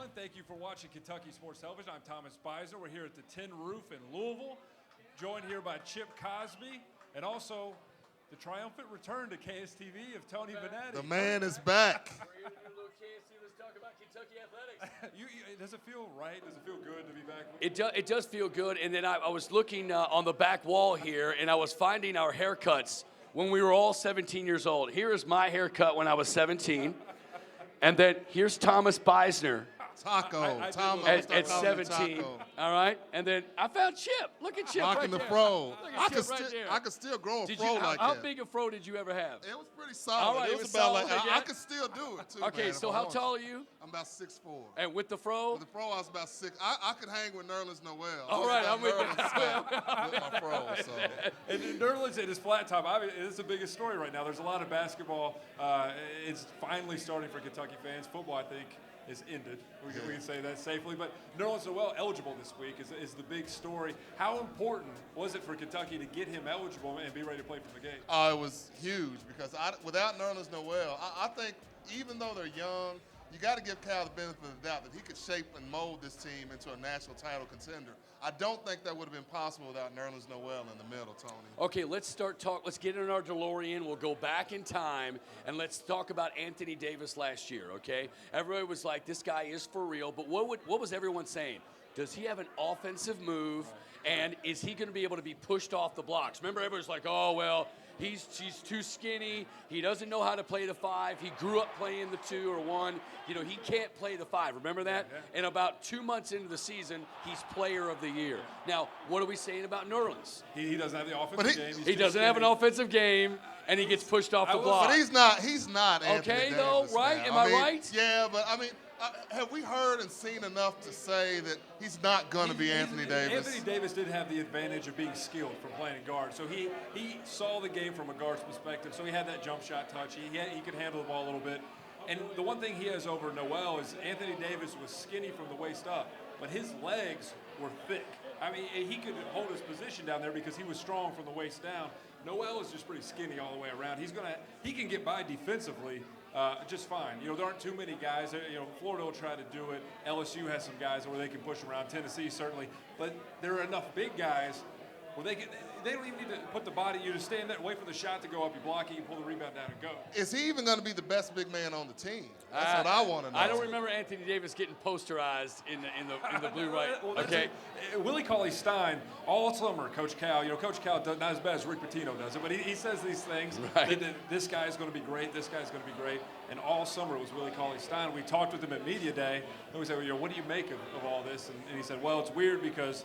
everyone. Thank you for watching Kentucky Sports Television. I'm Thomas Beiser. We're here at the Tin Roof in Louisville, joined here by Chip Cosby, and also the triumphant return to KSTV of Tony Benetti. The man is back. We're here to do a little KSTV. Let's talk about Kentucky athletics. Does it feel right? Does it feel good to be back? It does feel good. And then I was looking on the back wall here, and I was finding our haircuts when we were all 17 years old. Here is my haircut when I was 17. And then here's Thomas Beisner. Taco. At 17. All right. And then I found Chip. Look at Chip Rocking right the there. fro. Look I could still grow a Did fro you, like how that. big a fro did you ever have? It was pretty solid. All right, it was about solid, like yeah. I could still do it too. Okay, man, so if I how want tall to. are you? I'm about 6'4". And with the fro? With the fro, I was about 6. I could hang with Nerlens Noel. All right, I'm with with my fro. So. And Nerlens and his flat top, it's the biggest story right now. There's a lot of basketball. It's finally starting for Kentucky fans. Football, I think, is ended. We can say that safely. But Nerlens Noel eligible this week is the big story. How important was it for Kentucky to get him eligible and be ready to play from the gate? It was huge because without Nerlens Noel, I think even though they're young, you got to give Cal the benefit of the doubt that he could shape and mold this team into a national title contender. I don't think that would have been possible without Nerlens Noel in the middle, Tony. Okay, let's get in our DeLorean. We'll go back in time, and let's talk about Anthony Davis last year, okay? Everybody was like, this guy is for real, but what was everyone saying? Does he have an offensive move, and is he going to be able to be pushed off the blocks? Remember, everybody's like, oh, well, he's too skinny. He doesn't know how to play the 5. He grew up playing the 2 or 1. You know, he can't play the 5. Remember that? Yeah. And about 2 months into the season, he's player of the year. Now, what are we saying about Nerlens? He doesn't have the offensive game. He doesn't have an offensive game, and he gets pushed off the block. But he's not Anthony okay, Davis though, right? now. Am I right? Yeah, but I mean, have we heard and seen enough to say that he's not going to be Anthony Davis? Anthony Davis did have the advantage of being skilled from playing guard. So he saw the game from a guard's perspective. So he had that jump shot touch. He could handle the ball a little bit. And the one thing he has over Noel is Anthony Davis was skinny from the waist up, but his legs were thick. I mean, he could hold his position down there because he was strong from the waist down. Noel is just pretty skinny all the way around. He can get by defensively just fine. You know, there aren't too many guys. You know, Florida will try to do it. LSU has some guys where they can push around. Tennessee certainly, but there are enough big guys where they don't even need to put the body. You just stand there, wait for the shot to go up. You block it, you pull the rebound down and go. Is he even going to be the best big man on the team? That's what I want to know. I don't remember Anthony Davis getting posterized in the blue right. Well, okay. Willie Cauley-Stein, all summer, Coach Cal, Coach Cal does not as bad as Rick Pitino does it, but he says these things. Right. That this guy is going to be great, this guy's going to be great. And all summer it was Willie Cauley-Stein. We talked with him at Media Day, and we said, well, what do you make of all this? And he said, well, it's weird because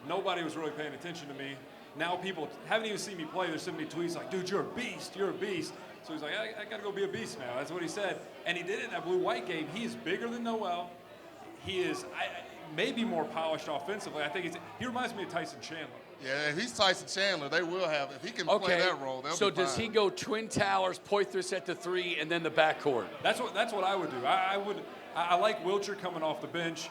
nobody was really paying attention to me. Now people haven't even seen me play. They're sending me tweets like, dude, you're a beast, you're a beast. So he's like, I got to go be a beast now. That's what he said. And he did it in that blue-white game. He is bigger than Noel. He is maybe more polished offensively. I think he reminds me of Tyson Chandler. Yeah, if he's Tyson Chandler, they will have. If he can play that role, they'll be fine. So does he go Twin Towers, Poitras at the 3, and then the backcourt? That's what I would do. I like Wilcher coming off the bench.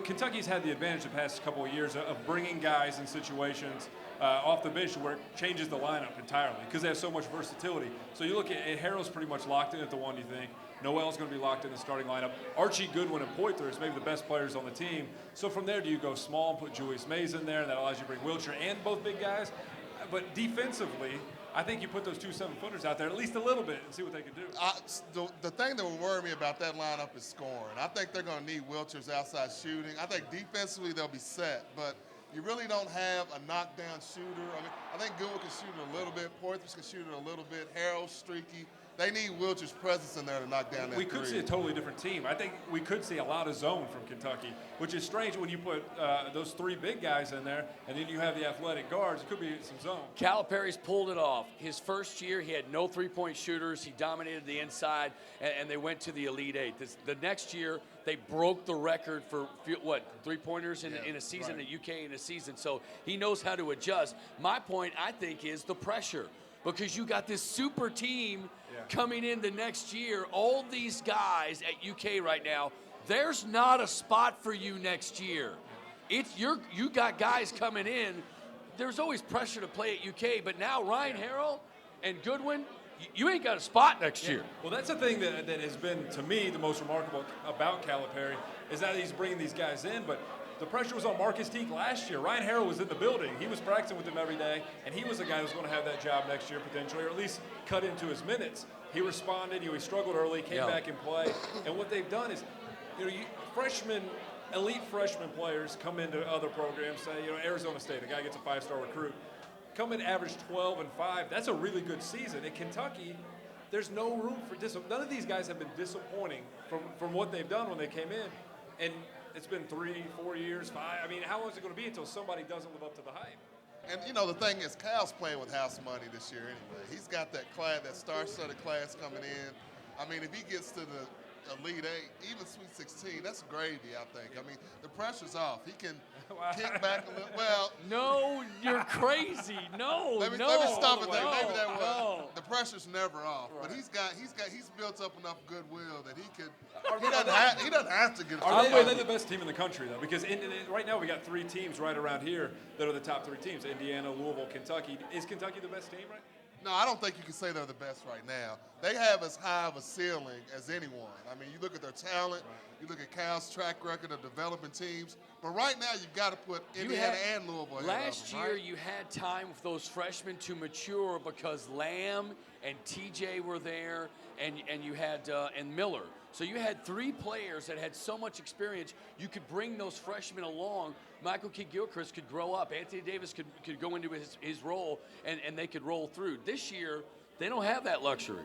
Kentucky's had the advantage the past couple of years of bringing guys in situations off the bench where it changes the lineup entirely because they have so much versatility. So you look at Harrell's pretty much locked in at the 1, you think. Noel's going to be locked in the starting lineup. Archie Goodwin and Poitras, maybe the best players on the team. So from there, do you go small and put Julius Mays in there, and that allows you to bring Wilcher and both big guys? But defensively, I think you put those 2 7-footers out there at least a little bit and see what they can do. The thing that would worry me about that lineup is scoring. I think they're going to need Wilcher's outside shooting. I think defensively they'll be set, but you really don't have a knockdown shooter. I think Goodwin can shoot it a little bit. Poitras can shoot it a little bit. Harrell's streaky. They need Wilcher's presence in there to knock down that We could see a totally different team. I think we could see a lot of zone from Kentucky, which is strange when you put those 3 big guys in there, and then you have the athletic guards. It could be some zone. Calipari's pulled it off. His first year, he had no three-point shooters. He dominated the inside, and they went to the Elite 8. The next year, they broke the record for, three-pointers in a season at UK in a season. So he knows how to adjust. My point, I think, is the pressure. Because you got this super team coming in the next year. All these guys at UK right now, there's not a spot for you next year. You got guys coming in. There's always pressure to play at UK, but now Ryan Harrell and Goodwin, you ain't got a spot next year. Well, that's the thing that has been, to me, the most remarkable about Calipari is that he's bringing these guys in, but the pressure was on Marcus Teague last year. Ryan Harrell was in the building. He was practicing with him every day, and he was the guy who was going to have that job next year potentially, or at least cut into his minutes. He responded. He struggled early, came back and play. And what they've done is, elite freshman players come into other programs, say, Arizona State, a guy gets a 5-star recruit, come in average 12 and 5. That's a really good season. At Kentucky, there's no room for none of these guys have been disappointing from what they've done when they came in. And it's been 3, 4 years, 5. I mean, how long is it going to be until somebody doesn't live up to the hype? And, the thing is, Cal's playing with house money this year anyway. He's got that star-studded class coming in. I mean, if he gets to the Elite 8, even Sweet 16, that's gravy, I think. I mean, the pressure's off. He can kick back a little. Well, no, you're crazy. No, let me stop it there. Maybe that was. The pressure's never off. Right. But he's built up enough goodwill that he could. He doesn't have to get. Are they the best team in the country though? Because right now we got 3 teams right around here that are the top 3 teams: Indiana, Louisville, Kentucky. Is Kentucky the best team right? No, I don't think you can say they're the best right now. They have as high of a ceiling as anyone. I mean, you look at their talent, you look at Cal's track record of developing teams, but right now you've got to put Indiana and Louisville ahead Last of them, year right? you had time with those freshmen to mature because Lamb and TJ were there, and you had and Miller. So you had 3 players that had so much experience. You could bring those freshmen along. Michael Kidd-Gilchrist could grow up. Anthony Davis could go into his role, and they could roll through. This year, they don't have that luxury.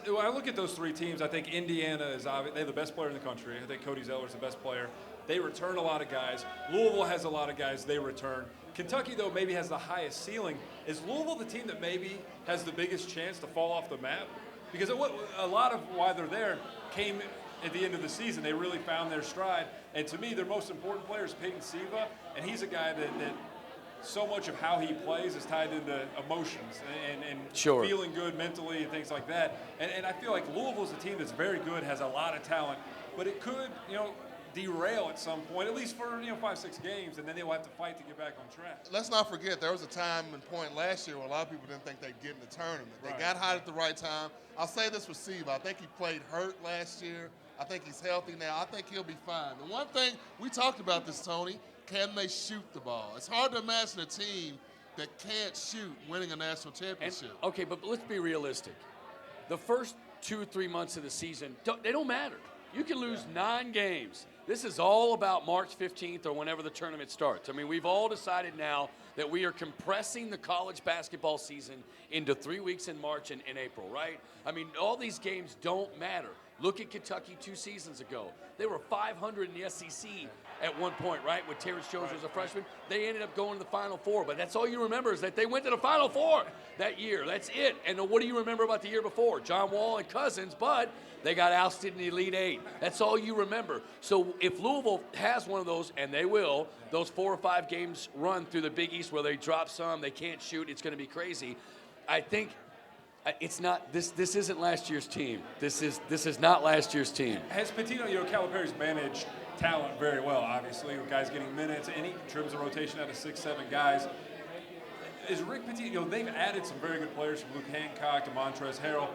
When I look at those 3 teams, I think Indiana is obvious. They have the best player in the country. I think Cody Zeller's the best player. They return a lot of guys. Louisville has a lot of guys they return. Kentucky, though, maybe has the highest ceiling. Is Louisville the team that maybe has the biggest chance to fall off the map? Because a lot of why they're there came at the end of the season. They really found their stride. And to me, their most important player is Peyton Siva, and he's a guy that so much of how he plays is tied into emotions and feeling good mentally and things like that. And I feel like Louisville's a team that's very good, has a lot of talent, but it could, derail at some point, at least for 5-6 games, and then they'll have to fight to get back on track. Let's not forget there was a time and point last year where a lot of people didn't think they'd get in the tournament. They got hot at the right time. I'll say this for Siva. I think he played hurt last year. I think he's healthy now. I think he'll be fine. The one thing, we talked about this, Tony, can they shoot the ball? It's hard to imagine a team that can't shoot winning a national championship. Okay, but let's be realistic. The first 2 or 3 months of the season, they don't matter. You can lose 9 games. This is all about March 15th or whenever the tournament starts. I mean, we've all decided now that we are compressing the college basketball season into 3 weeks in March and April, right? I mean, all these games don't matter. Look at Kentucky 2 seasons ago. They were 500 in the SEC at one point, right? When Terrence Jones was a freshman. They ended up going to the Final Four. But that's all you remember is that they went to the Final Four that year. That's it. And what do you remember about the year before? John Wall and Cousins, but they got ousted in the Elite 8. That's all you remember. So if Louisville has one of those, and they will, those 4 or 5 games run through the Big East where they drop some, they can't shoot, it's going to be crazy. I think it's not this isn't last year's team. This is not last year's team. Has Pitino, Calipari's managed talent very well, obviously, with guys getting minutes, and he trims the rotation out of 6, 7 guys. Is Rick Pitino, they've added some very good players from Luke Hancock to Montrezl Harrell.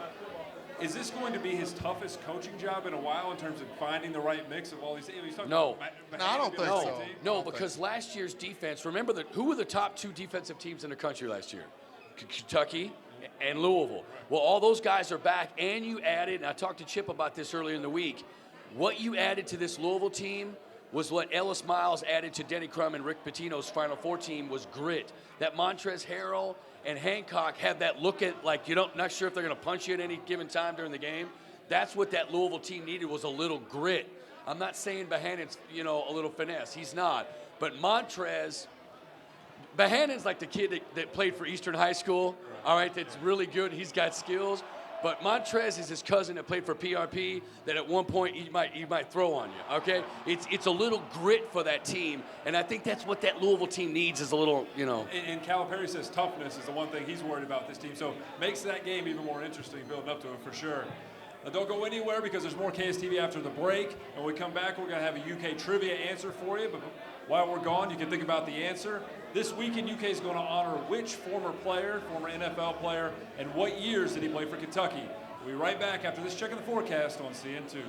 Is this going to be his toughest coaching job in a while in terms of finding the right mix of all these things? No. I don't think so. No, because last year's defense, remember who were the top 2 defensive teams in the country last year? Kentucky and Louisville. Well, all those guys are back, and you added, and I talked to Chip about this earlier in the week, what you added to this Louisville team was what Ellis Miles added to Denny Crum and Rick Pitino's Final Four team was grit. That Montrezl Harrell and Hancock have that look at, like, not sure if they're going to punch you at any given time during the game. That's what that Louisville team needed, was a little grit. I'm not saying Bohannon's, a little finesse. He's not. But Bohannon's like the kid that played for Eastern High School, all right, that's really good. He's got skills. But Montrez is his cousin that played for PRP that at one point he might throw on you, okay? It's a little grit for that team, and I think that's what that Louisville team needs is a little, And Calipari says toughness is the one thing he's worried about this team, so makes that game even more interesting building up to it for sure. Now don't go anywhere because there's more KSTV after the break. And when we come back, we're going to have a UK trivia answer for you. But while we're gone, you can think about the answer. This weekend, UK is going to honor which former player, former NFL player, and what years did he play for Kentucky? We'll be right back after this check of the forecast on CN2.